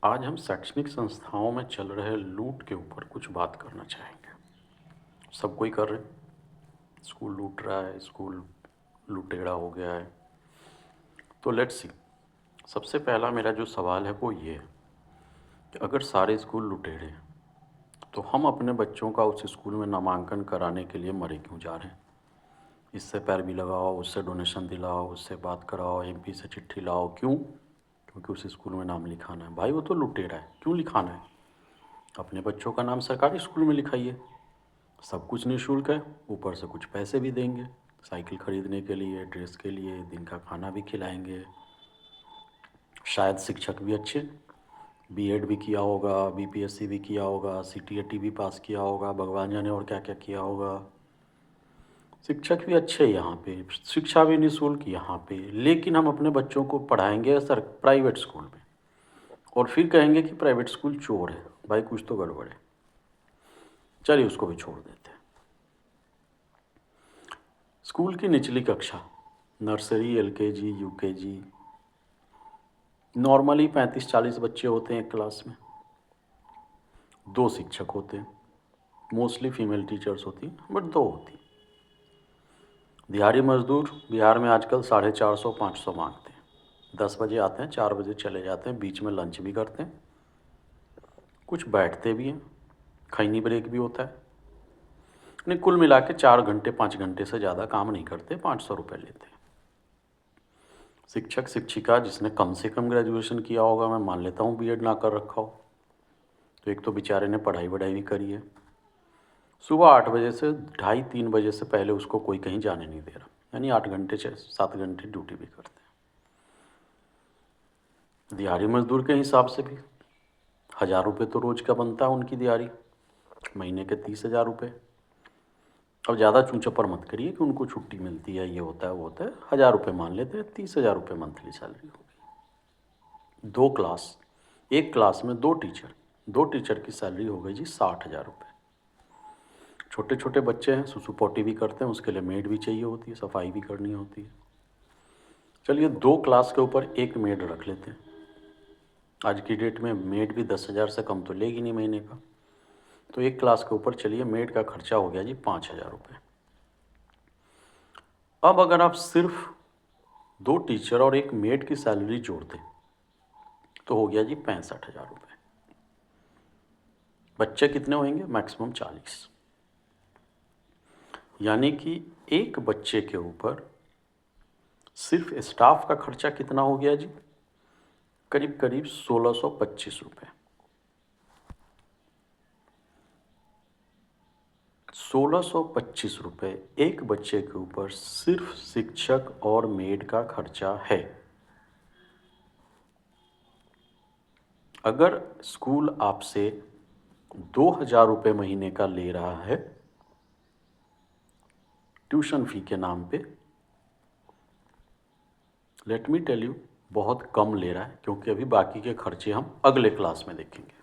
आज हम शैक्षणिक संस्थाओं में चल रहे लूट के ऊपर कुछ बात करना चाहेंगे। सब कोई कर रहे, स्कूल लूट रहा है, स्कूल लुटेरा हो गया है। तो लेट्स सी, सबसे पहला मेरा जो सवाल है वो ये है कि अगर सारे स्कूल लुटेरे हैं तो हम अपने बच्चों का उस स्कूल में नामांकन कराने के लिए मरे क्यों जा रहे हैं? इससे पैरवी लगाओ, उससे डोनेशन दिलाओ, उससे बात कराओ, एमपी से चिट्ठी लाओ। क्यों? क्योंकि उस स्कूल में नाम लिखाना है। भाई वो तो लुटेरा है, क्यों लिखाना है? अपने बच्चों का नाम सरकारी स्कूल में लिखाइए। सब कुछ निःशुल्क है, ऊपर से कुछ पैसे भी देंगे, साइकिल खरीदने के लिए, ड्रेस के लिए, दिन का खाना भी खिलाएंगे। शायद शिक्षक भी अच्छे, बीएड भी किया होगा, बीपीएससी भी किया होगा, सीटीईटी भी पास किया होगा, भगवान जाने और क्या क्या किया होगा। शिक्षक भी अच्छे यहाँ पे, शिक्षा भी निःशुल्क यहाँ पे, लेकिन हम अपने बच्चों को पढ़ाएंगे सर प्राइवेट स्कूल में और फिर कहेंगे कि प्राइवेट स्कूल चोर है। भाई कुछ तो गड़बड़ है। चलिए उसको भी छोड़ देते हैं। स्कूल की निचली कक्षा, नर्सरी, एलकेजी, यूकेजी, नॉर्मली 35-40 बच्चे होते हैं एक क्लास में। 2 शिक्षक होते हैं, मोस्टली फीमेल टीचर्स होती हैं, बट 2 होती हैं। दिहाड़ी मजदूर बिहार में आजकल 450-500 मांगते हैं। 10 बजे आते हैं, 4 बजे चले जाते हैं, बीच में लंच भी करते हैं, कुछ बैठते भी हैं, खैनी ब्रेक भी होता है। नहीं, कुल मिला के 4 घंटे 5 घंटे से ज़्यादा काम नहीं करते, 500 रुपये लेते हैं। शिक्षक शिक्षिका जिसने कम से कम ग्रेजुएशन किया होगा, मैं मान लेता हूँ बीएड ना कर रखा हो, तो एक तो बेचारे ने पढ़ाई वढ़ाई भी करी है। सुबह 8 बजे से 2:30-3 बजे से पहले उसको कोई कहीं जाने नहीं दे रहा, यानी 8 घंटे 7 घंटे ड्यूटी भी करते हैं। दिहाड़ी मजदूर के हिसाब से भी 1000 रुपये तो रोज़ का बनता है उनकी दिहाड़ी, महीने के 30,000 रुपये। अब ज़्यादा चूं-चपर मत करिए कि उनको छुट्टी मिलती है, ये होता है वो होता है। 1000 रुपये मान लेते हैं, 30,000 रुपये मंथली सैलरी हो गई। 2 क्लास, एक क्लास में 2 टीचर, 2 टीचर की सैलरी हो गई जी 60,000 रुपये। छोटे छोटे बच्चे हैं, सुसु पोटी भी करते हैं, उसके लिए मेड भी चाहिए होती है, सफाई भी करनी होती है। चलिए 2 क्लास के ऊपर एक मेड रख लेते हैं। आज की डेट में मेड भी 10,000 से कम तो लेगी नहीं महीने का, तो एक क्लास के ऊपर चलिए मेड का खर्चा हो गया जी 5,000 रुपये। अब अगर आप सिर्फ 2 टीचर और एक मेड की सैलरी जोड़ दें तो हो गया जी 65,000 रुपये। बच्चे कितने होंगे? मैक्सिमम 40। यानी कि एक बच्चे के ऊपर सिर्फ स्टाफ का खर्चा कितना हो गया जी? करीब करीब 1625 रुपये। 1625 रुपये एक बच्चे के ऊपर सिर्फ शिक्षक और मेड का खर्चा है। अगर स्कूल आपसे 2,000 रुपये महीने का ले रहा है ट्यूशन फी के नाम पे, लेट मी टेल यू, बहुत कम ले रहा है, क्योंकि अभी बाकी के खर्चे हम अगले क्लास में देखेंगे।